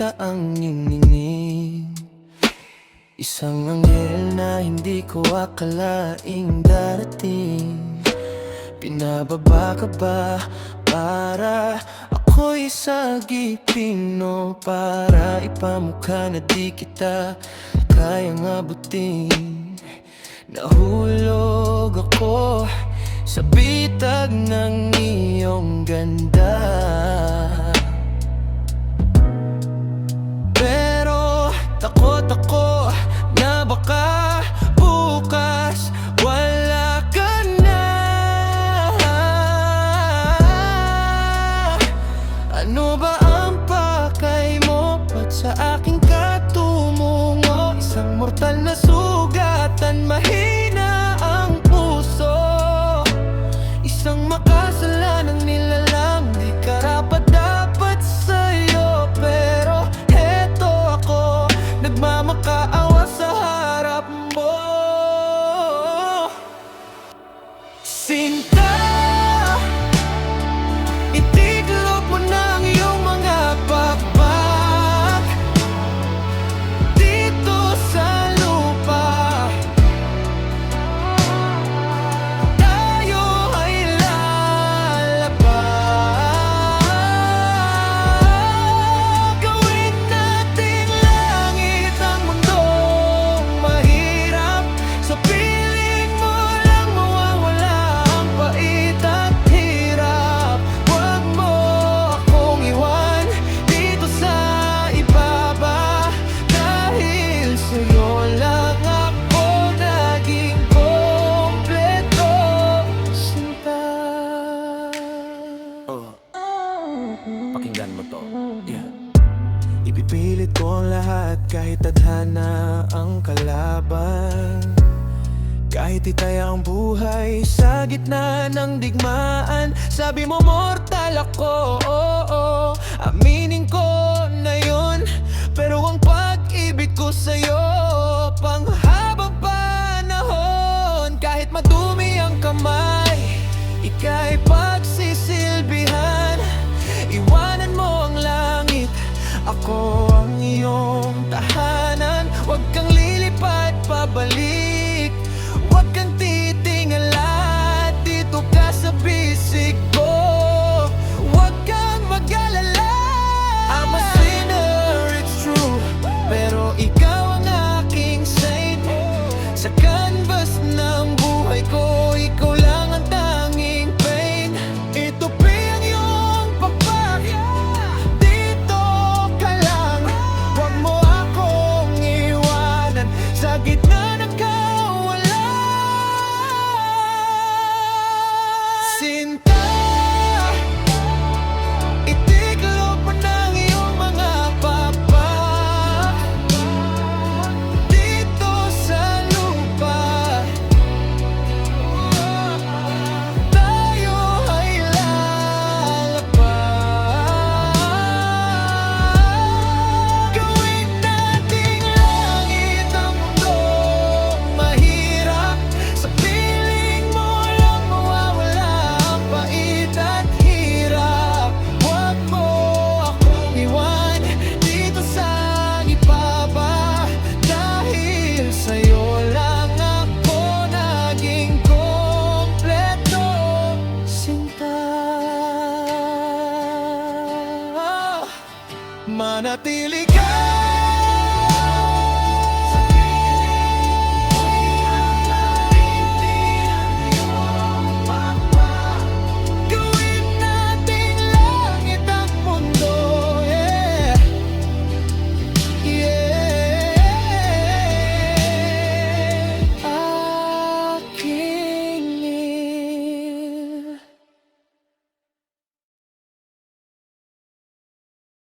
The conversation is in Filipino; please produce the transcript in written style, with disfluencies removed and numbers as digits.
makita ang ningning. Isang anghel na hindi ko akalaing darating. Pinababa ka ba para ako'y sagipin, o para ipamukha na di kita kayang abutin? Nahulog ako sa bitag ng iyong ganda, pero takot ako na baka bukas wala ka na. Ano ba ang pakay mo? Ba't sa aking katumungo? Isang mortal na sugatan, mahina ang puso. Isang makasalanang nilalang, di karapat-dapat sa'yo. Pero heto ako, nagmamakaawa sa harap mo. Sinta, itiklop mo ng iyong mga pakpak dito sa lupa. Tayo ay lalabas, gawin nating langit ang mundong mahirap. Sa piling mo lang mawawala ang pait at hirap. Huwag mo akong iwan dito sa ibaba, dahil sa'yo lang ako naging kompleto, sinta. Pakinggan mo to. Yeah. Ipipilit ko ang lahat kahit tadhana ang kalaban. Kahit itaya ang buhay sa gitna ng digmaan. Sabi mo mortal ako, aminin ko na yun. Pero ang pag-ibig ko sa'yo panghabang panahon. Kahit madumi ang kamay, ika'y pagsisilbihan. Iwanan mo ang langit, ako ang iyong tahanan. Huwag kang lilipad pabalik, huwag kang titingala, dito ka sa bisig ko. Huwag kang mag-alala. I'm a sinner, it's true, pero ikaw ang aking saint. Sa canvas ng buhay ko, ikaw lang ang tanging pain. Itupi ang iyong pakpak, dito ka lang. Huwag mo akong iwanan sa gitna ng kawalan. Sinta, itiklop mo ng iyong mga pakpak dito sa lupa. Tayo ay lalabas, gawin nating langit ang mundong mahirap. Sa piling mo lang mawawala ang pait at hirap. Huwag mo akong iwan dito sa ibaba, dahil sa'yo lang ako naging kompleto, sinta. Manatili ka